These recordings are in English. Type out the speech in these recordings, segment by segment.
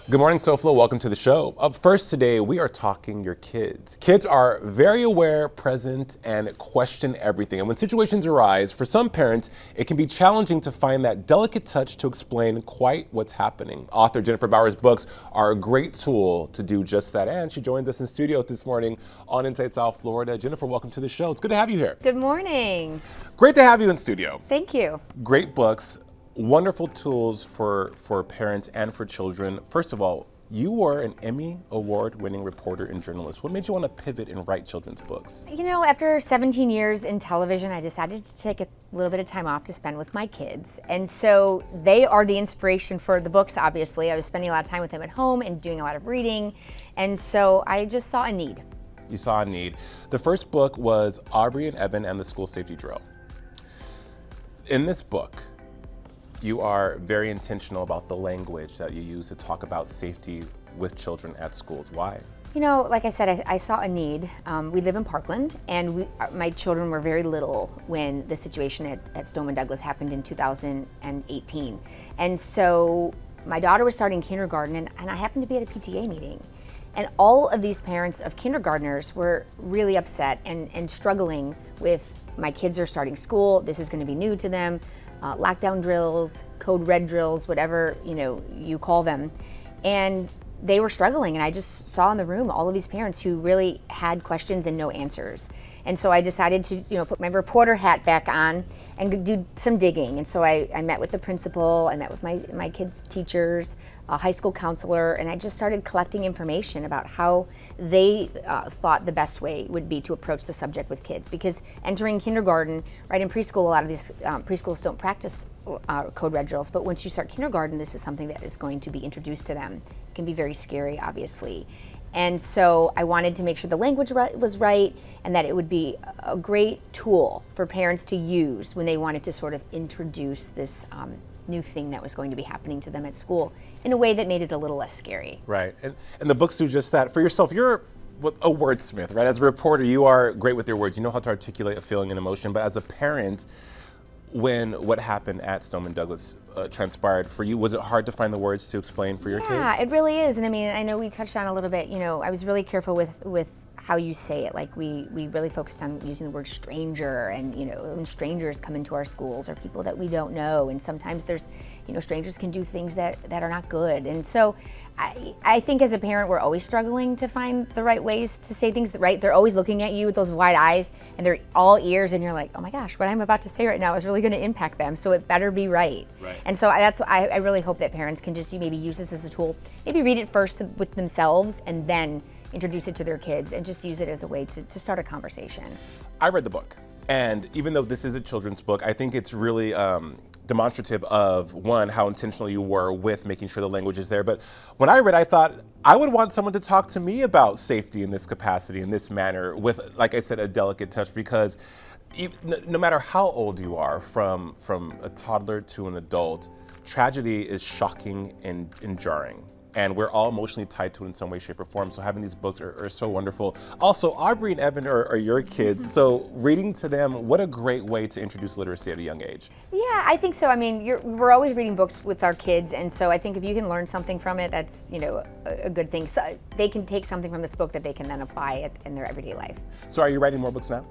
Good morning, SoFlo. Welcome to the show. Up first today, we are talking your kids. Kids are very aware, present, and question everything. And when situations arise, for some parents, it can be challenging to find that delicate touch to explain quite what's happening. Author Jennifer Bauer's books are a great tool to do just that. And she joins us in studio this morning on Inside South Florida. Jennifer, welcome to the show. It's good to have you here. Good morning. Great to have you in studio. Thank you. Great books. Wonderful tools for parents and for children. First of all, you were an Emmy award-winning reporter and journalist. What made you want to pivot and write children's books? You know, after 17 years in television, I decided to take a little bit of time off to spend with my kids. And so they are the inspiration for the books, obviously. I was spending a lot of time with them at home and doing a lot of reading. And so I just saw a need. You saw a need. The first book was Aubrey and Evan and the School Safety Drill. In this book, you are very intentional about the language that you use to talk about safety with children at schools. Why? You know, like I said, I saw a need. We live in Parkland, and my children were very little when the situation at Stoneman Douglas happened in 2018. And so my daughter was starting kindergarten, and I happened to be at a PTA meeting. And all of these parents of kindergartners were really upset and struggling with, my kids are starting school, this is going to be new to them. Lockdown drills, code red drills, whatever you call them, and they were struggling. And I just saw in the room all of these parents who really had questions and no answers. And so I decided to put my reporter hat back on and do some digging. And so I met with the principal, I met with my kids' teachers, a high school counselor, and I just started collecting information about how they thought the best way would be to approach the subject with kids. Because entering kindergarten, right, in preschool, a lot of these preschools don't practice code red drills, but once you start kindergarten, this is something that is going to be introduced to them. It can be very scary, obviously. And so I wanted to make sure the language was right and that it would be a great tool for parents to use when they wanted to sort of introduce this new thing that was going to be happening to them at school in a way that made it a little less scary. Right, and the books do just that. For yourself, you're a wordsmith, right? As a reporter, you are great with your words. You know how to articulate a feeling and emotion, but as a parent, when what happened at Stoneman Douglas transpired for you, was it hard to find the words to explain for your kids? Yeah, it really is. And I mean, I know we touched on a little bit, I was really careful with how you say it. Like we really focused on using the word stranger, and when strangers come into our schools or people that we don't know, and sometimes there's, strangers can do things that are not good. And so I think as a parent, we're always struggling to find the right ways to say things right. They're always looking at you with those wide eyes, and they're all ears, and you're like, oh my gosh, what I'm about to say right now is really going to impact them, so it better be right. And so that's what I really hope that parents can just maybe use this as a tool, maybe read it first with themselves and then introduce it to their kids and just use it as a way to start a conversation. I read the book, and even though this is a children's book, I think it's really demonstrative of, one, how intentional you were with making sure the language is there. But when I read, I thought I would want someone to talk to me about safety in this capacity, in this manner, with, like I said, a delicate touch, because no matter how old you are, from a toddler to an adult, tragedy is shocking and jarring. And we're all emotionally tied to it in some way, shape, or form. So having these books are so wonderful. Also, Aubrey and Evan are your kids. So reading to them, what a great way to introduce literacy at a young age. Yeah, I think so. I mean, we're always reading books with our kids. And so I think if you can learn something from it, that's a good thing. So they can take something from this book that they can then apply in their everyday life. So are you writing more books now?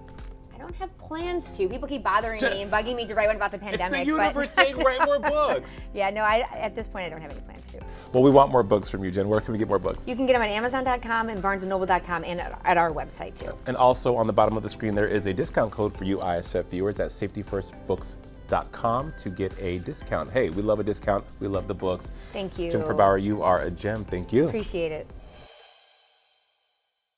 I don't have plans to. People keep bothering me and bugging me to write one about the pandemic. It's the universe saying write more books. Yeah, no, at this point I don't have any plans to. Well, we want more books from you, Jen. Where can we get more books? You can get them on Amazon.com and BarnesandNoble.com and at our website too. And also on the bottom of the screen there is a discount code for you ISF viewers at safetyfirstbooks.com to get a discount. Hey, we love a discount. We love the books. Thank you. Jennifer Bauer, you are a gem. Thank you. Appreciate it.